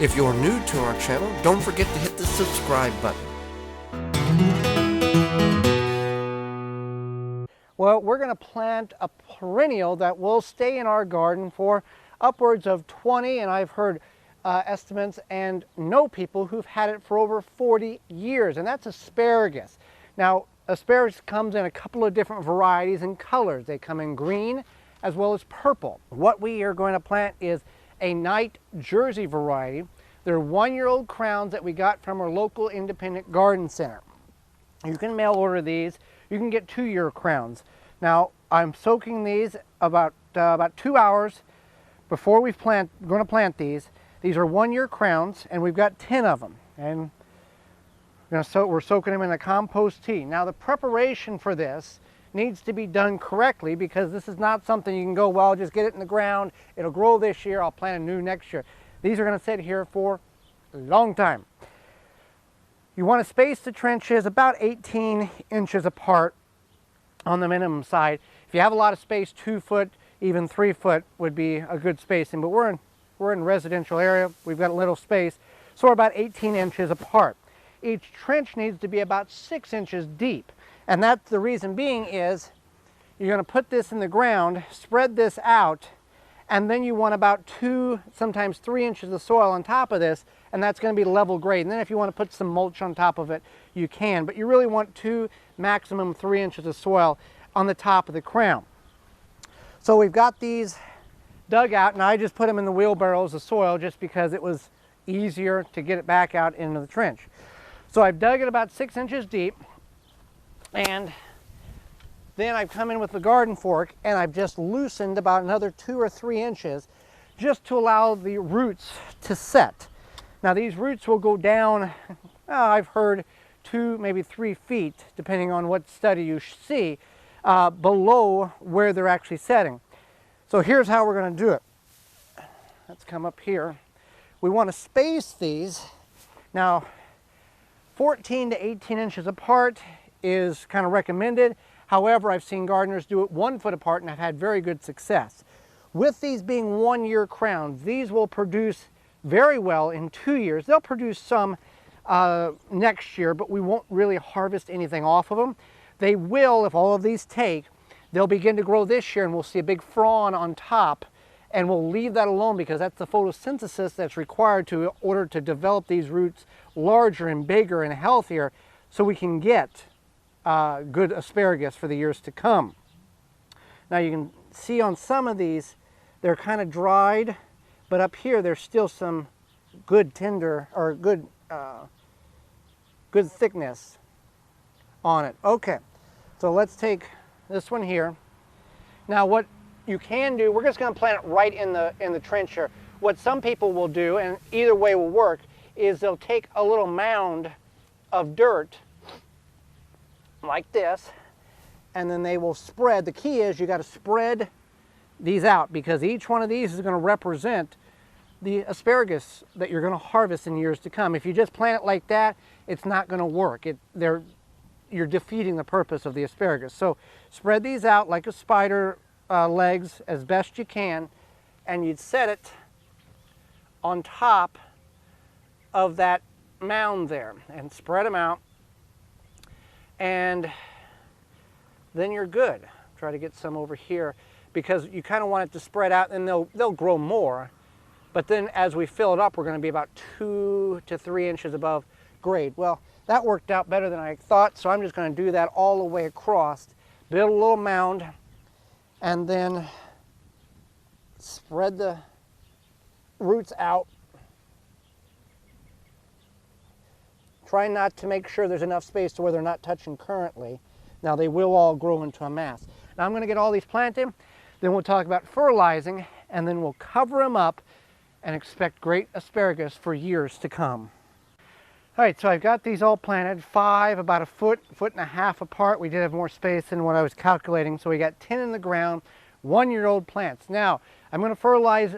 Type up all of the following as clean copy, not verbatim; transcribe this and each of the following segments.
If you're new to our channel, don't forget to hit the subscribe button. Well, we're going to plant a perennial that will stay in our garden for upwards of 20, and I've heard estimates and know people who've had it for over 40 years, and that's asparagus. Now, asparagus comes in a couple of different varieties and colors. They come in green as well as purple. What we are going to plant is a Night Jersey variety. They're one-year-old crowns that we got from our local independent garden center. You can mail order these. You can get 2-year crowns. Now, I'm soaking these about 2 hours before we're going to plant these. These are 1-year crowns, and we've got 10 of them. And we're soaking them in a compost tea. Now, the preparation for this needs to be done correctly, because this is not something you can go, well, just get it in the ground. It'll grow this year. I'll plant a new next year. These are going to sit here for a long time. You want to space the trenches about 18 inches apart on the minimum side. If you have a lot of space, 2 foot, even 3 foot would be a good spacing. But we're in a residential area. We've got a little space, so we're about 18 inches apart. Each trench needs to be about 6 inches deep. And that's the reason being is you're going to put this in the ground, spread this out, and then you want about 2, sometimes 3 inches of soil on top of this, and that's going to be level grade. And then if you want to put some mulch on top of it, you can. But you really want 2, maximum 3 inches of soil on the top of the crown. So we've got these dug out, and I just put them in the wheelbarrows of soil just because it was easier to get it back out into the trench. So I've dug it about 6 inches deep, and then I've come in with the garden fork and I've just loosened about another 2 or 3 inches just to allow the roots to set. Now these roots will go down, I've heard 2, maybe 3 feet, depending on what study you see, below where they're actually setting. So here's how we're going to do it. Let's come up here. We want to space these. Now 14 to 18 inches apart is kind of recommended. However, I've seen gardeners do it 1 foot apart and have had very good success. With these being 1-year crowns, these will produce very well in 2 years. They'll produce some next year, but we won't really harvest anything off of them. They will, if all of these take, they'll begin to grow this year, and we'll see a big frond on top, and we'll leave that alone because that's the photosynthesis that's required in order to develop these roots larger and bigger and healthier, so we can get good asparagus for the years to come. Now you can see on some of these, they're kind of dried, but up here there's still some good tender, or good thickness on it. Okay, so let's take this one here. Now what you can do, we're just going to plant it right in the trench here. What some people will do, and either way will work, is they'll take a little mound of dirt like this, and then they will spread. The key is you got to spread these out, because each one of these is going to represent the asparagus that you're going to harvest in years to come. If you just plant it like that, it's not going to work. You're defeating the purpose of the asparagus. So spread these out like a spider legs as best you can, and you'd set it on top of that mound there and spread them out, and then you're good. Try to get some over here, because you kind of want it to spread out, and they'll grow more. But then as we fill it up, we're going to be about 2 to 3 inches above grade. Well, that worked out better than I thought, so I'm just going to do that all the way across. Build a little mound, and then spread the roots out. Try not to make sure there's enough space to where they're not touching currently. Now they will all grow into a mass. Now I'm going to get all these planted, then we'll talk about fertilizing, and then we'll cover them up and expect great asparagus for years to come. All right, so I've got these all planted, 5 about a foot and a half apart. We did have more space than what I was calculating, so we got 10 in the ground, 1-year-old plants. Now I'm going to fertilize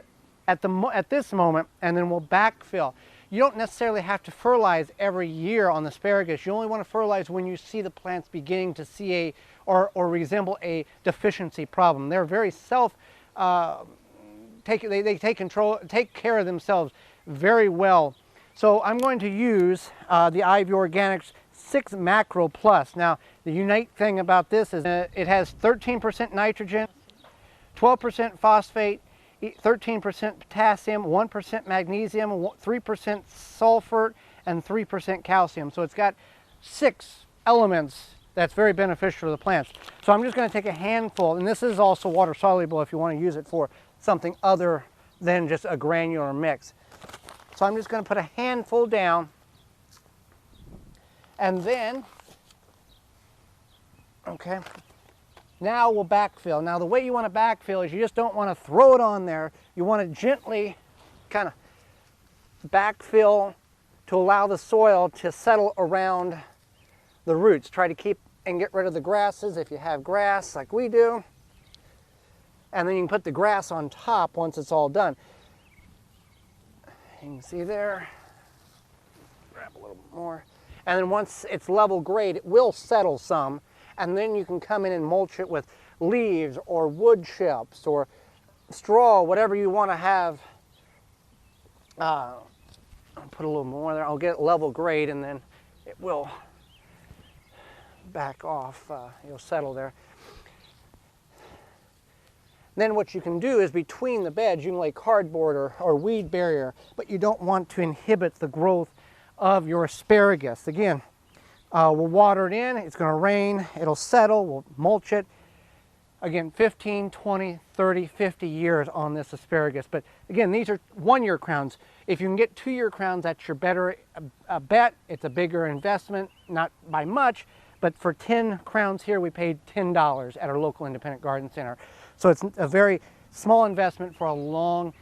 at this moment, and then we'll backfill. You don't necessarily have to fertilize every year on the asparagus. You only want to fertilize when you see the plants beginning to see or resemble a deficiency problem. They're very they take care of themselves very well. So I'm going to use the Ivy Organics 6 Macro Plus. Now, the unique thing about this is it has 13% nitrogen, 12% phosphate, 13% potassium, 1% magnesium, 3% sulfur, and 3% calcium. So it's got 6 elements that's very beneficial to the plants. So I'm just going to take a handful, and this is also water soluble if you want to use it for something other than just a granular mix. So I'm just going to put a handful down, and then, okay, now we'll backfill. Now the way you want to backfill is you just don't want to throw it on there. You want to gently kind of backfill to allow the soil to settle around the roots. Try to keep and get rid of the grasses if you have grass like we do. And then you can put the grass on top once it's all done. You can see there. Grab a little more. And then once it's level grade, it will settle some. And then you can come in and mulch it with leaves or wood chips or straw, whatever you want to have. I'll put a little more there. I'll get it level grade, and then it will back off. You'll settle there. Then what you can do is between the beds, you can lay cardboard or weed barrier, but you don't want to inhibit the growth of your asparagus. Again, we'll water it in, it's going to rain, it'll settle, we'll mulch it. Again, 15, 20, 30, 50 years on this asparagus. But again, these are 1-year crowns. If you can get 2-year crowns, that's your better bet. It's a bigger investment, not by much, but for 10 crowns here, we paid $10 at our local independent garden center. So it's a very small investment for a long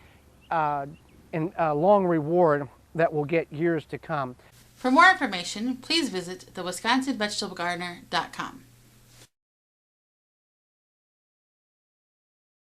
reward that will get years to come. For more information, please visit thewisconsinvegetablegardener.com.